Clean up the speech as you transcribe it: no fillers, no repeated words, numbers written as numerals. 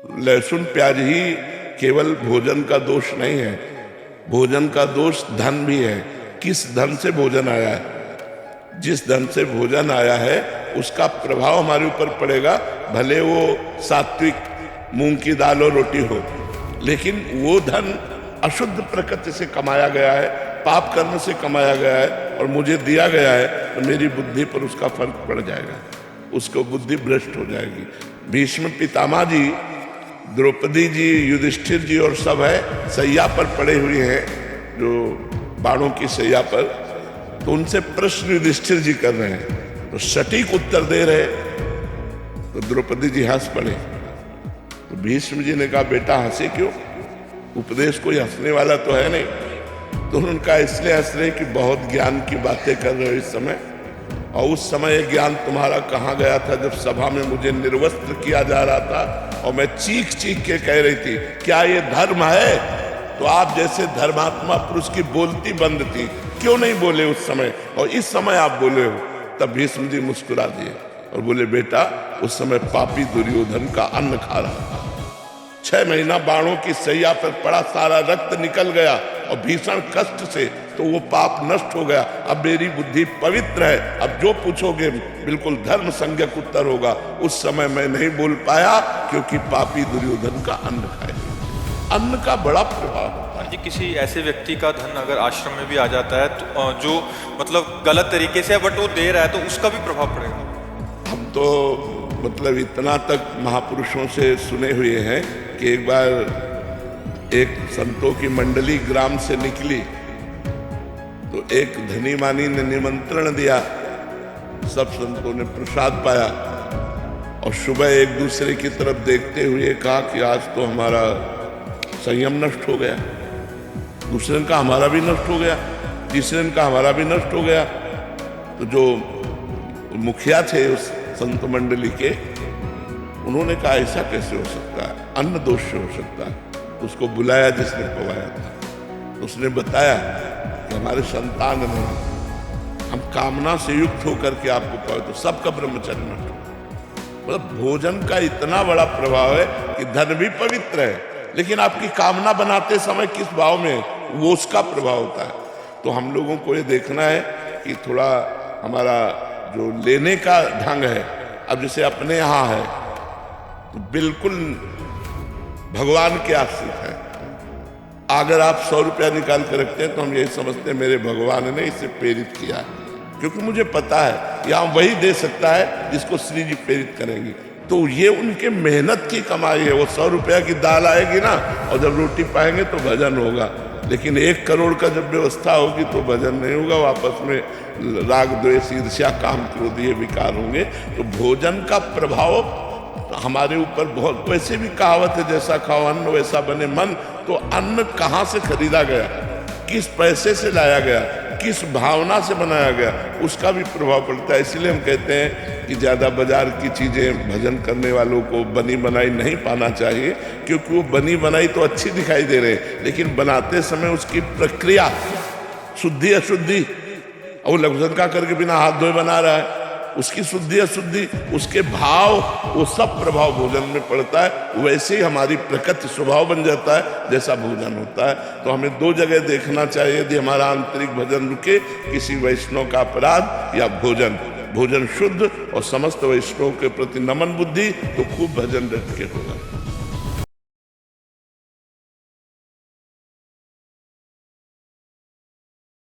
लहसुन प्याज ही केवल भोजन का दोष नहीं है, भोजन का दोष धन भी है। किस धन से भोजन आया है, जिस धन से भोजन आया है उसका प्रभाव हमारे ऊपर पड़ेगा, भले वो सात्विक मूंग की दाल और रोटी हो, लेकिन वो धन अशुद्ध प्रकृति से कमाया गया है, पाप कर्म से कमाया गया है और मुझे दिया गया है, तो मेरी बुद्धि पर उसका फर्क पड़ जाएगा, उसको बुद्धि भ्रष्ट हो जाएगी। भीष्म पितामह जी, द्रौपदी जी, युधिष्ठिर जी और सब है सैया पर पड़े हुए हैं, जो बाणों की सैया पर, तो उनसे प्रश्न युधिष्ठिर जी कर रहे हैं, तो सटीक उत्तर दे रहे, तो द्रौपदी जी हंस पड़े। तो भीष्म जी ने कहा, बेटा हंसे क्यों, उपदेश कोई हंसने वाला तो है नहीं। तो उनका इसलिए हंस रहे कि बहुत ज्ञान की बातें कर रहे हो इस समय, और उस समय ये ज्ञान तुम्हारा कहाँ गया था जब सभा में मुझे निर्वस्त्र किया जा रहा था और मैं चीख चीख के कह रही थी क्या ये धर्म है। तो आप जैसे धर्मात्मा पुरुष की बोलती बंद थी, क्यों नहीं बोले उस समय, और इस समय आप बोले हो। तब भीष्म जी मुस्कुरा दिए और बोले, बेटा उस समय पापी दुर्योधन का अन्न खा रहा था, 6 महीना बाणों की सैया पर पड़ा, सारा रक्त निकल गया और भीषण कष्ट से, तो वो पाप नष्ट हो गया। अब मेरी बुद्धि पवित्र है, अब जो पूछोगे बिल्कुल धर्म संज्ञक उत्तर होगा। उस समय मैं नहीं बोल पाया क्योंकि पापी दुर्योधन का अन्न खाए। अन्न का बड़ा प्रभाव होता है। जी, किसी ऐसे व्यक्ति का धन अगर आश्रम में भी आ जाता है तो जो मतलब गलत तरीके से बट वो दे रहा है, तो उसका भी प्रभाव पड़ेगा। हम तो मतलब इतना तक महापुरुषों से सुने हुए हैं कि एक बार एक संतों की मंडली ग्राम से निकली, तो एक धनी मानी ने निमंत्रण दिया, सब संतों ने प्रसाद पाया और सुबह एक दूसरे की तरफ देखते हुए कहा कि आज तो हमारा संयम नष्ट हो गया। दूसरे ने कहा हमारा भी नष्ट हो गया, तीसरे ने कहा हमारा भी नष्ट हो गया। तो जो मुखिया थे उस संत मंडली के, उन्होंने कहा ऐसा कैसे हो सकता है, अन्न दोष से हो सकता है। उसको बुलाया जिसने पवाया था, उसने बताया कि हमारे संतान नहीं, हम कामना से युक्त होकर के आपको पाए, तो सबका ब्रह्मचर्य नष्ट हो। मतलब भोजन का इतना बड़ा प्रभाव है कि धन भी पवित्र है, लेकिन आपकी कामना बनाते समय किस भाव में, वो उसका प्रभाव होता है। तो हम लोगों को ये देखना है कि थोड़ा हमारा जो लेने का ढंग है, अब जैसे अपने यहाँ है तो बिल्कुल भगवान के आश्रित है। अगर आप 100 रुपया निकाल कर रखते हैं तो हम यही समझते हैं मेरे भगवान ने इसे प्रेरित किया है, क्योंकि मुझे पता है यहाँ वही दे सकता है जिसको श्री जी प्रेरित करेंगी। तो ये उनके मेहनत की कमाई है। वो 100 रुपया की दाल आएगी ना, और जब रोटी पाएंगे तो भजन होगा, लेकिन 1 करोड़ का जब व्यवस्था होगी तो भजन नहीं होगा, वापस में राग द्वेष ईर्ष्या काम क्रोध ये विकार होंगे। तो भोजन का प्रभाव हमारे ऊपर बहुत, वैसे भी कहावत है जैसा खाओ अन्न वैसा बने मन। तो अन्न कहाँ से खरीदा गया, किस पैसे से लाया गया, किस भावना से बनाया गया, उसका भी प्रभाव पड़ता है। इसलिए हम कहते हैं कि ज़्यादा बाजार की चीज़ें भजन करने वालों को बनी बनाई नहीं पाना चाहिए, क्योंकि वो बनी बनाई तो अच्छी दिखाई दे रहे, लेकिन बनाते समय उसकी प्रक्रिया शुद्धि अशुद्धि, और वो लफ्ज़नका करके बिना हाथ धोए बना रहा है, उसकी शुद्धि अशुद्धि, उसके भाव, वो सब प्रभाव भोजन में पड़ता है। वैसे ही हमारी प्रकृति स्वभाव बन जाता है जैसा भोजन होता है। तो हमें 2 जगह देखना चाहिए, यदि हमारा आंतरिक भजन रुके, किसी वैष्णव का अपराध या भोजन, भोजन शुद्ध और समस्त वैष्णव के प्रति नमन बुद्धि, तो खूब भजन रट के होगा।